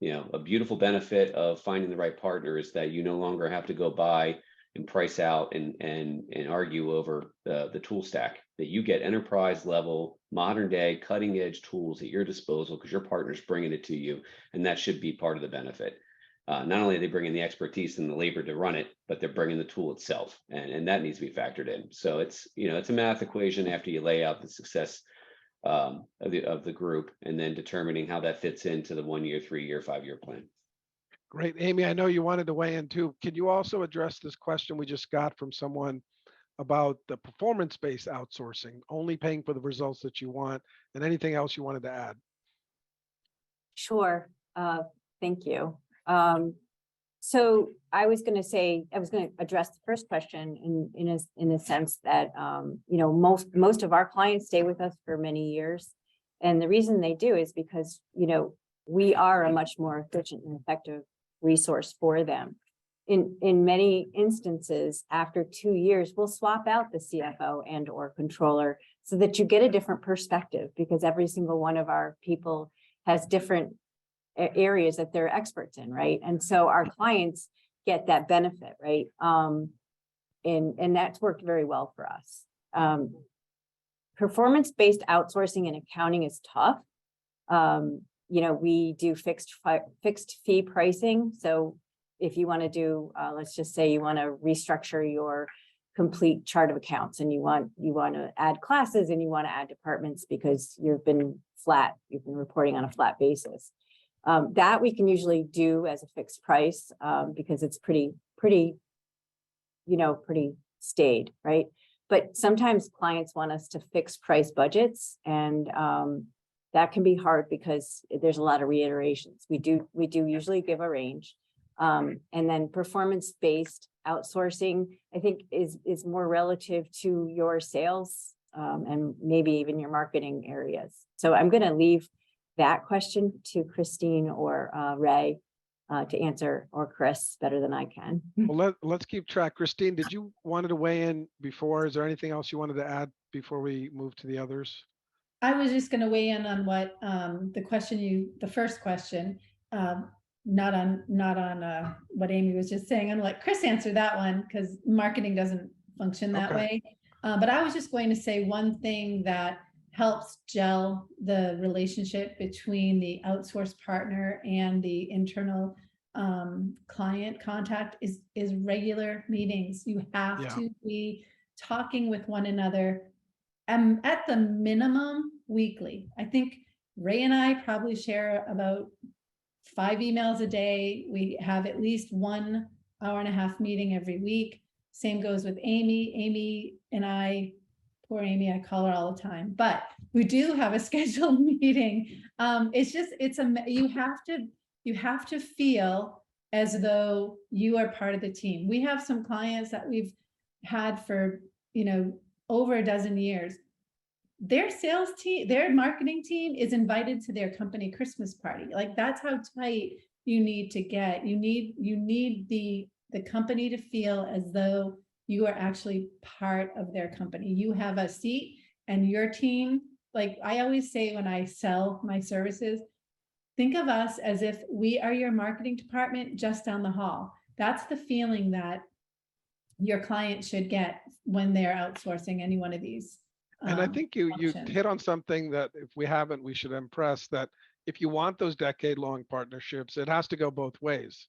Speaker 5: a beautiful benefit of finding the right partner is that you no longer have to go buy and price out and argue over the tool stack, that you get enterprise level, modern day, cutting edge tools at your disposal because your partner's bringing it to you. And that should be part of the benefit. Not only are they bringing the expertise and the labor to run it, but they're bringing the tool itself. And that needs to be factored in. So it's a math equation after you lay out the success of the group, and then determining how that fits into the 1 year, 3 year, 5 year plan.
Speaker 1: Great. Amy, I know you wanted to weigh in too. Can you also address this question we just got from someone about the performance-based outsourcing, only paying for the results that you want, and anything else you wanted to add?
Speaker 3: Sure. Thank you. So I was going to address the first question in a sense that, most of our clients stay with us for many years. And the reason they do is because, we are a much more efficient and effective resource for them. In many instances, after 2 years, we'll swap out the CFO and or controller so that you get a different perspective, because every single one of our people has different areas that they're experts in, right? And so our clients get that benefit, right? And that's worked very well for us. Performance-based outsourcing and accounting is tough. We do fixed fee pricing. So if you want to do, let's just say you want to restructure your complete chart of accounts and you want to add classes and you want to add departments because you've been reporting on a flat basis. That we can usually do as a fixed price because it's pretty staid, right? But sometimes clients want us to fix price budgets, and that can be hard because there's a lot of reiterations. We do usually give a range. And then performance-based outsourcing, I think, is more relative to your sales and maybe even your marketing areas. So I'm going to leave that question to Christine or Ray to answer, or Chris, better than I can.
Speaker 1: Well, let's keep track. Christine, did you wanted to weigh in before? Is there anything else you wanted to add before we move to the others?
Speaker 4: I was just going to weigh in on what the first question, not on what Amy was just saying. I'm like, Chris answered that one because marketing doesn't function that way. But I was just going to say one thing that helps gel the relationship between the outsourced partner and the internal client contact is regular meetings. You have
Speaker 1: Yeah.
Speaker 4: to be talking with one another at the minimum weekly. I think Ray and I probably share about 5 emails a day. We have at least 1 hour-and-a-half meeting every week. Same goes with Amy. Amy and I, poor Amy, I call her all the time, but we do have a scheduled meeting. You have to feel as though you are part of the team. We have some clients that we've had for, over a dozen years. Their sales team, their marketing team is invited to their company Christmas party. Like, that's how tight you need to get. You need the company to feel as though you are actually part of their company. You have a seat, and your team, like I always say when I sell my services, think of us as if we are your marketing department just down the hall. That's the feeling that your client should get when they're outsourcing any one of these.
Speaker 1: And I think you
Speaker 4: functions.
Speaker 1: hit on something that if we haven't, we should impress that if you want those decade-long partnerships, it has to go both ways.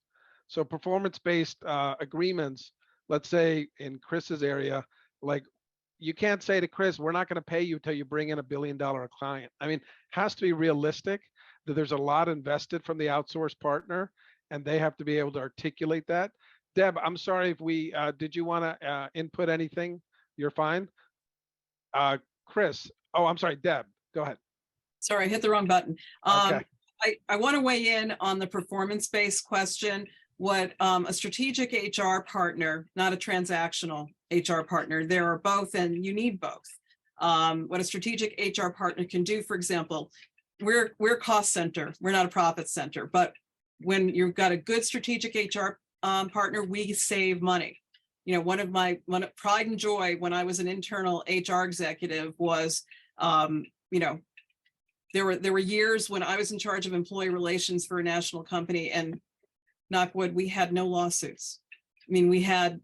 Speaker 1: So performance-based agreements, let's say in Chris's area, like you can't say to Chris, we're not going to pay you till you bring in $1 billion client. I mean, has to be realistic that there's a lot invested from the outsourced partner, and they have to be able to articulate that. Deb, I'm sorry if we, did you want to input anything? You're fine. Chris, oh, I'm sorry, Deb, go ahead.
Speaker 2: Sorry, I hit the wrong button.
Speaker 1: Okay.
Speaker 2: I want to weigh in on the performance-based question. What a strategic HR partner, not a transactional HR partner, there are both, and you need both. What a strategic HR partner can do, for example, we're a cost center, we're not a profit center, but when you've got a good strategic HR partner, we save money. One of pride and joy when I was an internal HR executive was, there were years when I was in charge of employee relations for a national company, and knock wood, we had no lawsuits. I mean, we had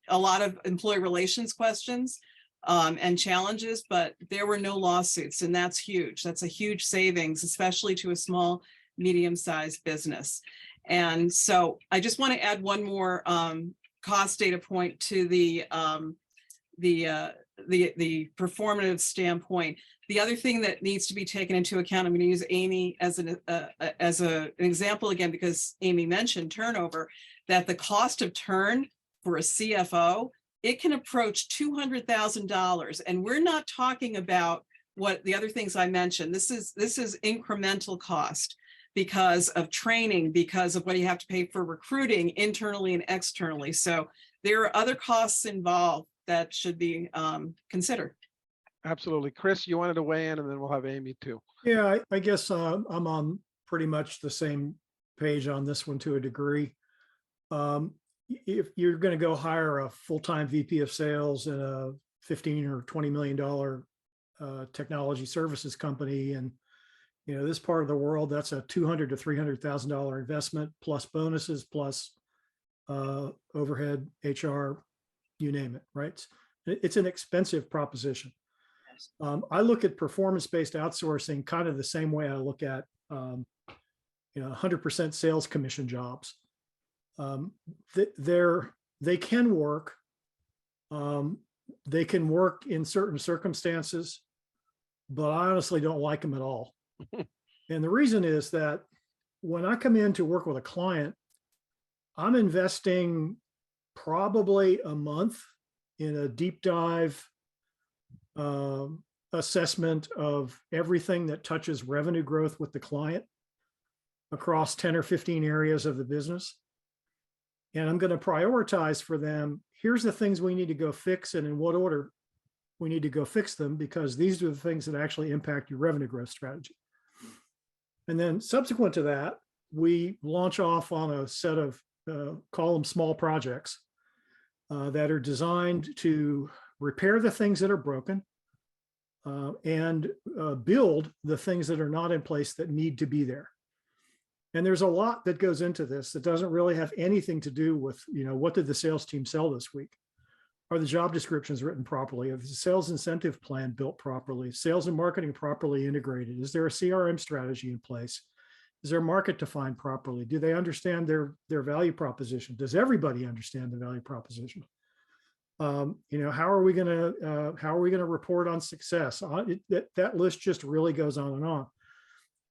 Speaker 2: a lot of employee relations questions and challenges, but there were no lawsuits, and that's huge. That's a huge savings, especially to a small, medium-sized business. And so I just want to add one more cost data point to the performative standpoint. The other thing that needs to be taken into account, I'm going to use Amy as an example again, because Amy mentioned turnover, that the cost of turn for a CFO, it can approach $200,000. And we're not talking about what the other things I mentioned. This is incremental cost because of training, because of what you have to pay for recruiting internally and externally. So there are other costs involved that should be considered.
Speaker 1: Absolutely. Chris, you wanted to weigh in, and then we'll have Amy too.
Speaker 6: Yeah, I guess I'm on pretty much the same page on this one to a degree. If you're going to go hire a full-time VP of sales in a $15 or $20 million technology services company, and this part of the world, that's a $200,000 to $300,000 investment plus bonuses plus overhead, HR, you name it, right? It's an expensive proposition. I look at performance-based outsourcing kind of the same way I look at 100% sales commission jobs. They can work. They can work in certain circumstances, but I honestly don't like them at all. And the reason is that when I come in to work with a client, I'm investing probably a month in a deep dive assessment of everything that touches revenue growth with the client across 10 or 15 areas of the business. And I'm going to prioritize for them, here's the things we need to go fix and in what order we need to go fix them, because these are the things that actually impact your revenue growth strategy. And then subsequent to that, we launch off on a set of, call them small projects that are designed to repair the things that are broken and build the things that are not in place that need to be there. And there's a lot that goes into this that doesn't really have anything to do with, what did the sales team sell this week? Are the job descriptions written properly? Is the sales incentive plan built properly? Sales and marketing properly integrated? Is there a CRM strategy in place? Is their market defined properly? Do they understand their value proposition? Does everybody understand the value proposition? How are we going to report on success? That list just really goes on and on.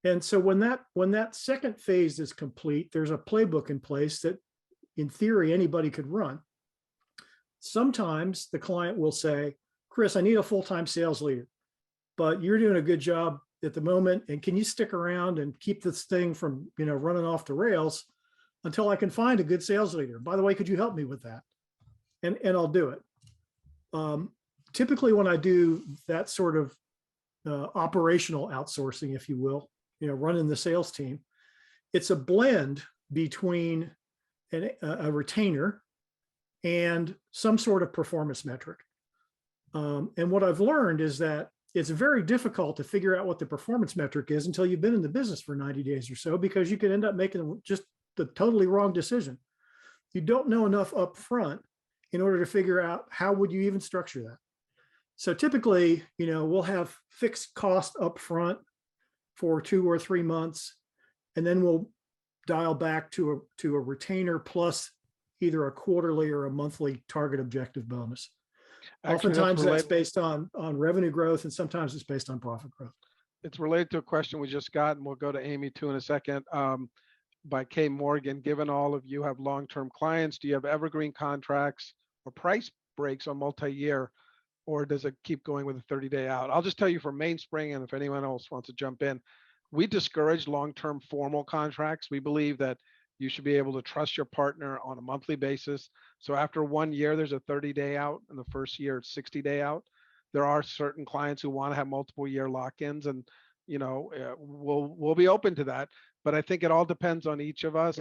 Speaker 6: And so when that second phase is complete, there's a playbook in place that, in theory, anybody could run. Sometimes the client will say, Chris, I need a full-time sales leader, but you're doing a good job at the moment. And can you stick around and keep this thing from, running off the rails until I can find a good sales leader? By the way, could you help me with that? And I'll do it. Typically, when I do that sort of operational outsourcing, if you will, running the sales team, it's a blend between a retainer and some sort of performance metric. And what I've learned is that it's very difficult to figure out what the performance metric is until you've been in the business for 90 days or so, because you could end up making just the totally wrong decision. You don't know enough up front in order to figure out how would you even structure that. So typically, we'll have fixed cost up front for 2 or 3 months, and then we'll dial back to a retainer plus either a quarterly or a monthly target objective bonus.
Speaker 1: Actually,
Speaker 6: Oftentimes that's based on revenue growth, and sometimes it's based on profit growth.
Speaker 1: It's related to a question we just got, and we'll go to Amy too in a second, by Kay Morgan. Given all of you have long-term clients, do you have evergreen contracts or price breaks on multi-year, or does it keep going with a 30-day out? I'll just tell you for Mainspring, and if anyone else wants to jump in, we discourage long-term formal contracts. We believe that you should be able to trust your partner on a monthly basis. So after 1 year, there's a 30-day out, and the first year it's 60-day out. There are certain clients who want to have multiple year lock-ins, and we'll be open to that. But I think it all depends on each of us.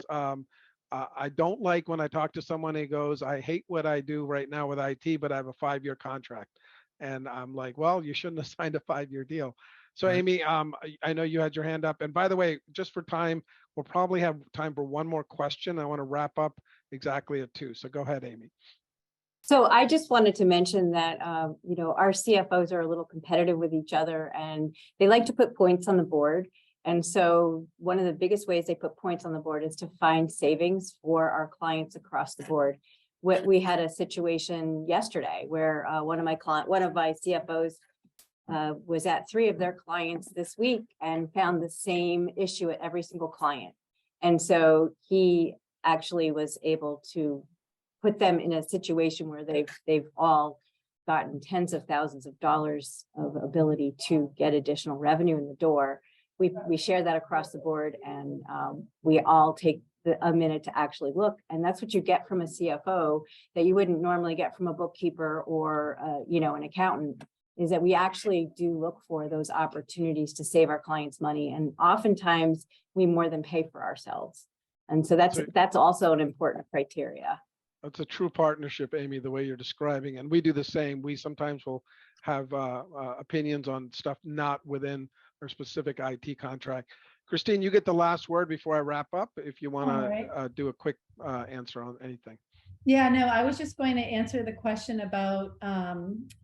Speaker 1: I don't like when I talk to someone who goes, I hate what I do right now with IT, but I have a 5-year contract. And I'm like, well, you shouldn't have signed a 5-year deal. So
Speaker 6: Right.
Speaker 1: Amy, I know you had your hand up. And by the way, just for time, we'll probably have time for one more question. I want to wrap up exactly at 2. So go ahead, Amy.
Speaker 3: So I just wanted to mention that, our CFOs are a little competitive with each other, and they like to put points on the board. And so one of the biggest ways they put points on the board is to find savings for our clients across the board. We had a situation yesterday where one of my CFOs was at 3 of their clients this week and found the same issue at every single client. And so he actually was able to put them in a situation where they've all gotten tens of thousands of dollars of ability to get additional revenue in the door. We share that across the board, and we all take a minute to actually look. And that's what you get from a CFO that you wouldn't normally get from a bookkeeper or an accountant, is that we actually do look for those opportunities to save our clients money. And oftentimes we more than pay for ourselves. And so that's also an important criteria.
Speaker 1: It's a true partnership, Amy, the way you're describing. And we do the same. We sometimes will have opinions on stuff not within our specific IT contract. Christine, you get the last word before I wrap up, if you want to do a quick answer on anything.
Speaker 4: Yeah, no, I was just going to answer the question about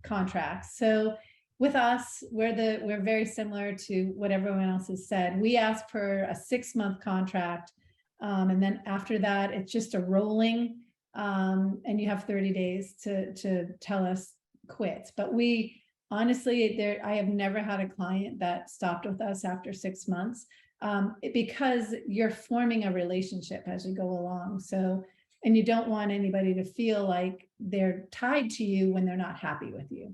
Speaker 4: contracts. So with us, we're very similar to what everyone else has said. We ask for a 6-month contract, and then after that, it's just a rolling, and you have 30 days to tell us quits. But we honestly, I have never had a client that stopped with us after 6 months, because you're forming a relationship as you go along. So, and you don't want anybody to feel like they're tied to you when they're not happy with you.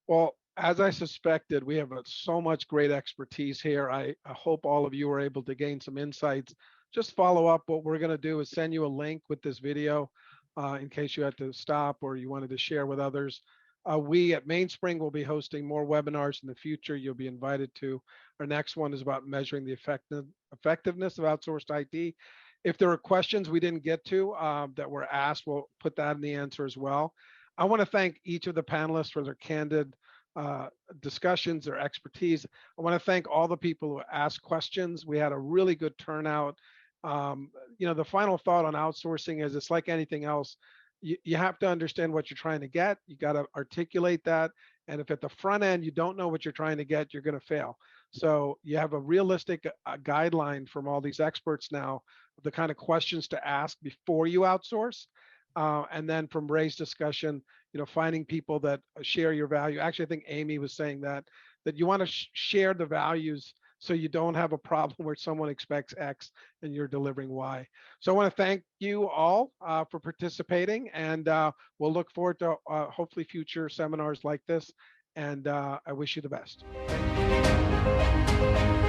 Speaker 1: Well, as I suspected, we have so much great expertise here. I hope all of you were able to gain some insights. Just follow up. What we're going to do is send you a link with this video in case you had to stop or you wanted to share with others. We at Mainspring will be hosting more webinars in the future. You'll be invited to. Our next one is about measuring the effectiveness of outsourced IT. If there are questions we didn't get to that were asked, we'll put that in the answer as well. I want to thank each of the panelists for their candid discussions, their expertise. I want to thank all the people who asked questions. We had a really good turnout. The final thought on outsourcing is it's like anything else. you have to understand what you're trying to get. You got to articulate that. And if at the front end you don't know what you're trying to get, you're going to fail. So you have a realistic guideline from all these experts now, the kind of questions to ask before you outsource. And then from Ray's discussion, finding people that share your value. Actually, I think Amy was saying that you want to share the values so you don't have a problem where someone expects X and you're delivering Y. So I want to thank you all for participating, and we'll look forward to hopefully future seminars like this. And I wish you the best. Thank you.